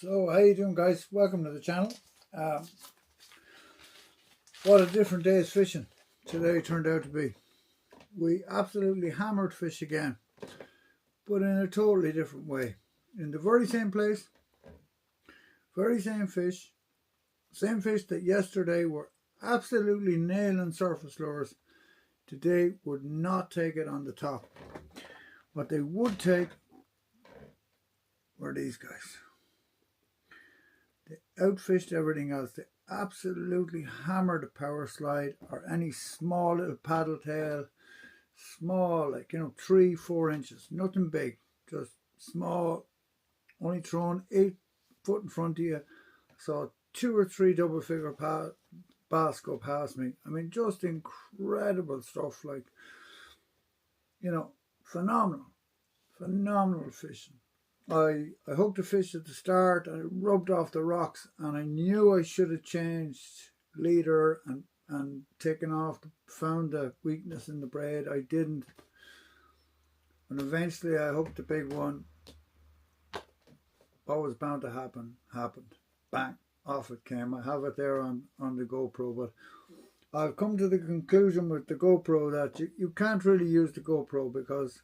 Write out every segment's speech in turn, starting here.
So how you doing, guys? Welcome to the channel. Um, what a different day's fishing today turned out to be. We absolutely hammered fish again, but in a totally different way. In the very same place, very same fish that yesterday were absolutely nailing surface lures, today would not take it on the top. What they would take were these guys. They outfished everything else. They absolutely hammered the power slide or any small little paddle tail, small, like 3-4 inches, nothing big, just small, only thrown 8 foot in front of you. Saw 2 or 3 double figure bass go past me. I mean, just incredible stuff, like, phenomenal fishing. I hooked a fish at the start and it rubbed off the rocks, and I knew I should have changed leader and taken off, found the weakness in the braid. I didn't, and eventually I hooked a big one. What was bound to happen happened. Bang, off it came. I have it there on the GoPro, but I've come to the conclusion with the GoPro that you can't really use the GoPro because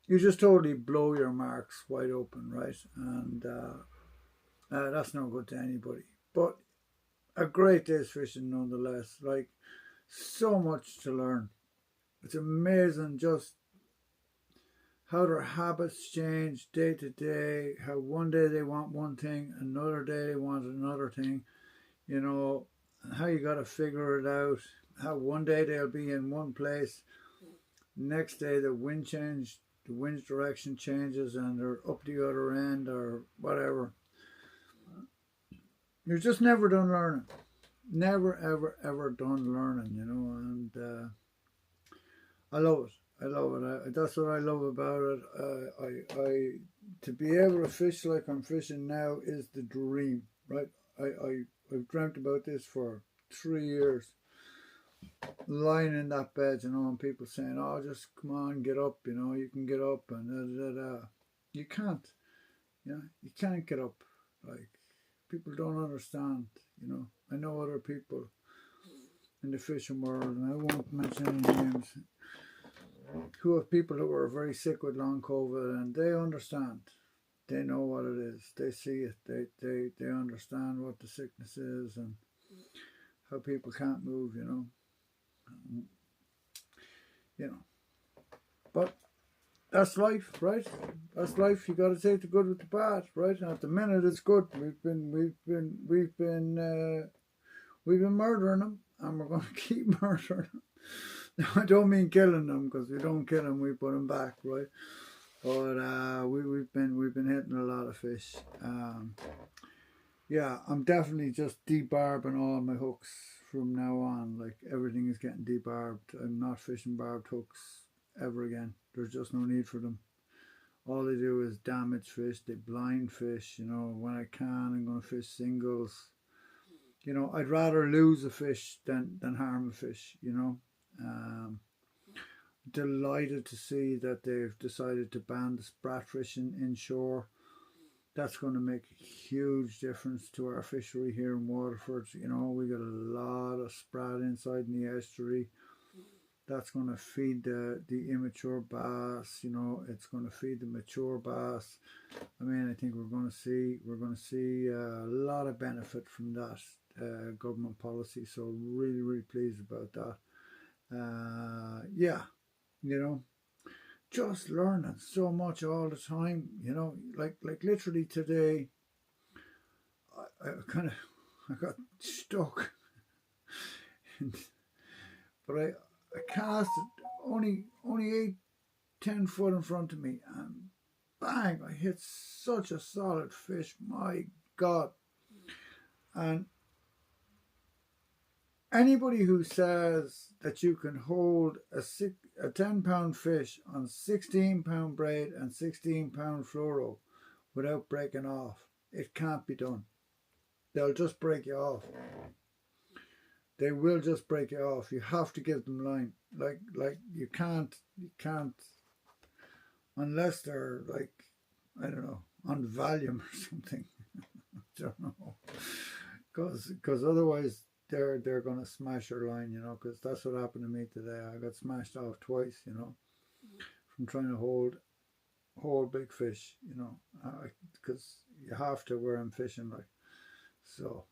you just totally blow your marks wide open, right? And that's no good to anybody. But a great day's fishing nonetheless. Like, so much to learn. It's amazing just how their habits change day to day, how one day they want one thing, another day they want another thing, and how you got to figure it out. How one day they'll be in one place, next day the wind's direction changes and they're up the other end or whatever. You're just never done learning. Never, ever, ever done learning, and I love it. That's what I love about it. To be able to fish like I'm fishing now is the dream, right? I've dreamt about this for 3 years, lying in that bed, and people saying, "Oh, just come on, get up, you can get up," and You can't, you can't get up. Like, people don't understand, I know other people in the fishing world, and I won't mention any names, who have people who are very sick with long COVID, and they understand. They know what it is. They see it. They understand what the sickness is and how people can't move, But that's life, right? That's life. You got to take the good with the bad, right? And at the minute, it's good. We've been murdering them, and we're going to keep murdering them. Now, I don't mean killing them, because we don't kill them, we put them back, right? But we've been hitting a lot of fish. Yeah, I'm definitely just debarbing all my hooks from now on. Like, everything is getting debarbed. I'm not fishing barbed hooks ever again. There's just no need for them. All they do is damage fish. They blind fish. When I can, I'm going to fish singles. I'd rather lose a fish than harm a fish. Delighted to see that they've decided to ban the sprat fishing inshore. That's going to make a huge difference to our fishery here in Waterford. We got a lot of sprat inside in the estuary. That's going to feed the immature bass. It's going to feed the mature bass. I mean, I think we're going to see a lot of benefit from that government policy. So really, really pleased about that. Yeah, just learning so much all the time. Like literally today, I got stuck, but I cast it only 8-10 foot in front of me, and bang, I hit such a solid fish. My God. And anybody who says that you can hold a 10-pound fish on 16-pound braid and 16-pound fluoro without breaking off, it can't be done. They'll just break you off. They will just break you off. You have to give them line. Like you can't, unless they're, like, I don't know, on Valium or something. don't know, because otherwise they're gonna smash your line, you know. Because that's what happened to me today. I got smashed off twice, you know, from trying to hold big fish, you know, because you have to where I'm fishing, like so.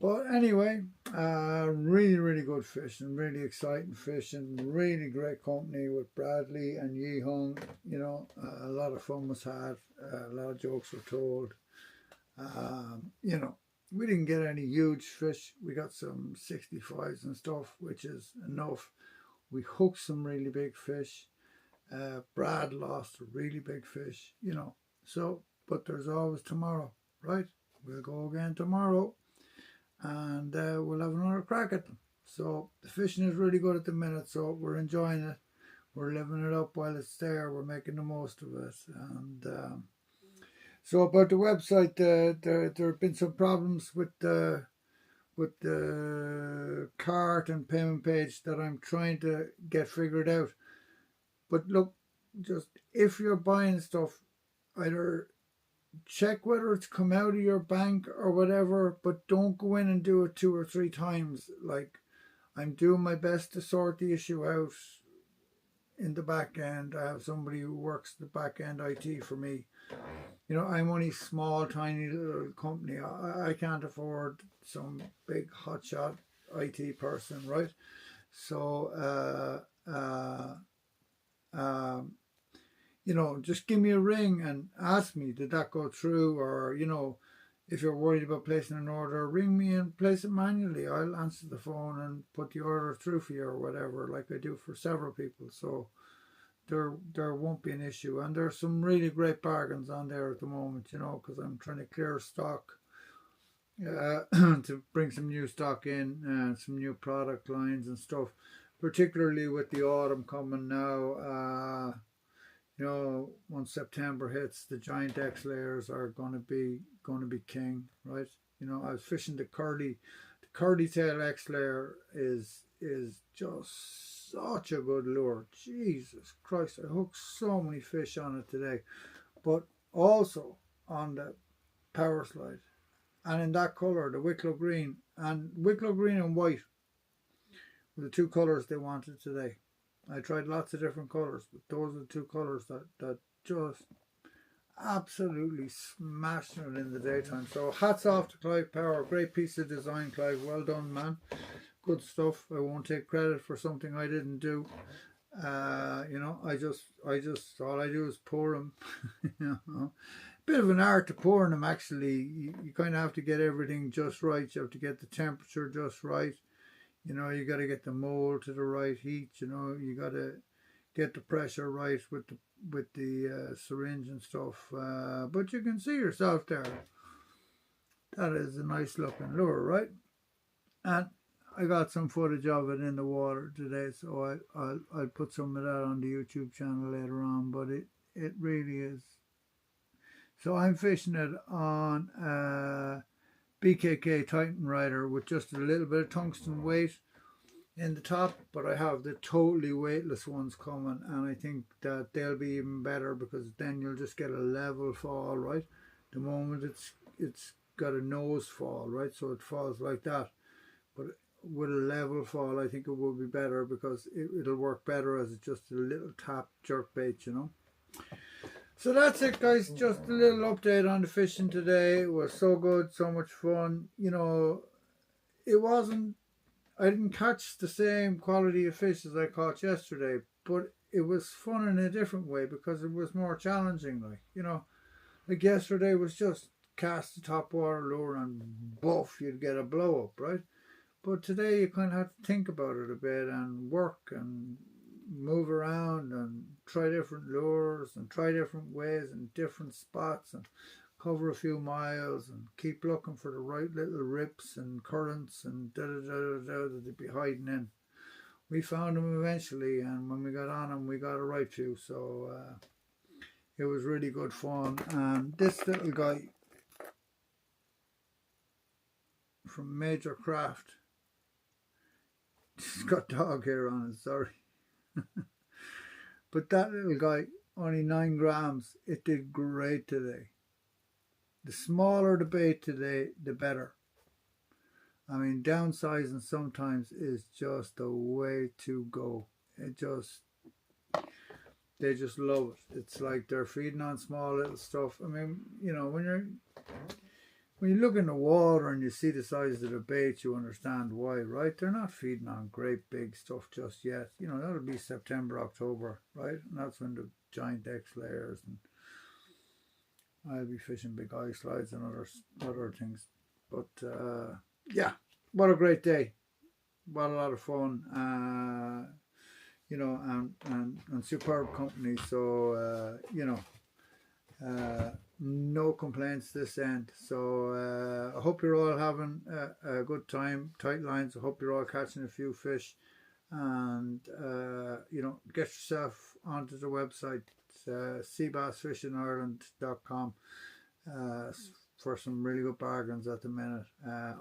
But anyway, really, really good fishing, really exciting fishing, really great company with Bradley and Yi Hung. You know, a lot of fun was had, a lot of jokes were told. You know, we didn't get any huge fish. We got some 65s and stuff, which is enough. We hooked some really big fish. Brad lost a really big fish, you know. So, but there's always tomorrow, right? We'll go again tomorrow and we'll have another crack at them. So the fishing is really good at the minute, so we're enjoying it. We're living it up while it's there. We're making the most of it. And so about the website, there have been some problems with the cart and payment page that I'm trying to get figured out. But look, just if you're buying stuff, either check whether it's come out of your bank or whatever, but don't go in and do it 2 or 3 times. Like, I'm doing my best to sort the issue out in the back end. I have somebody who works the back end IT for me. You know, I'm only small, tiny little company. I can't afford some big hotshot IT person, right? So, you know, just give me a ring and ask me, did that go through? Or, you know, if you're worried about placing an order, ring me and place it manually. I'll answer the phone and put the order through for you or whatever, like I do for several people. So there won't be an issue. And there's some really great bargains on there at the moment, you know, because I'm trying to clear stock to bring some new stock in and some new product lines and stuff, particularly with the autumn coming now. You know, once September hits, the giant X layers are going to be king, right? You know, I was fishing the curly tail X layer is just such a good lure. Jesus Christ, I hooked so many fish on it today, but also on the power slide, and in that color, the Wicklow green and white were the 2 colors they wanted today. I tried lots of different colours, but those are the 2 colours that just absolutely smashing it in the daytime. So hats off to Clive Power. Great piece of design, Clive. Well done, man. Good stuff. I won't take credit for something I didn't do. You know, I just all I do is pour them. You know, bit of an art to pouring them. Actually, you kind of have to get everything just right. You have to get the temperature just right. You know, you got to get the mold to the right heat. You know, you got to get the pressure right with the syringe and stuff. But you can see yourself there. That is a nice looking lure, right? And I got some footage of it in the water today, so I'll put some of that on the YouTube channel later on. But it really is. So I'm fishing it on BKK Titan Rider with just a little bit of tungsten weight in the top, but I have the totally weightless ones coming, and I think that they'll be even better because then you'll just get a level fall, right? The moment it's got a nose fall, right? So it falls like that, but with a level fall, I think it will be better because it'll work better as just a little tap jerk bait, you know. So that's it, guys. Just a little update on the fishing today. It was so good, so much fun. You know, I didn't catch the same quality of fish as I caught yesterday, but it was fun in a different way because it was more challenging. Like, you know, like yesterday was just cast the top water lure and buff, you'd get a blow up, right? But today you kind of have to think about it a bit and work and move around and try different lures and try different ways and different spots and cover a few miles and keep looking for the right little rips and currents and that they'd be hiding in. We found them eventually, and when we got on them, we got a right few. So it was really good fun. And this little guy from Major Craft, he's got dog hair on it, sorry. But that little guy, only 9 grams, it did great today. The smaller the bait today, the better. I mean, downsizing sometimes is just the way to go. It just, they just love it. It's like they're feeding on small little stuff. I mean, when you look in the water and you see the size of the bait, you understand why, right? They're not feeding on great big stuff just yet. That'll be September, October, right? And that's when the giant X layers, and I'll be fishing big ice slides and other things. But yeah, what a great day! What a lot of fun. And superb company. So no complaints this end. So I hope you're all having a good time. Tight lines. I hope you're all catching a few fish, and get yourself onto the website, seabassfishingireland.com, for some really good bargains at the minute,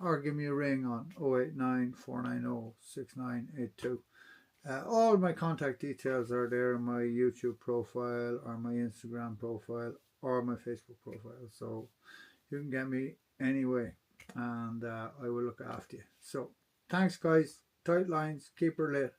or give me a ring on 089 490 6982. All my contact details are there in my YouTube profile, or my Instagram profile, or my Facebook profile, so you can get me anyway, and I will look after you. So thanks guys, tight lines, keep her lit.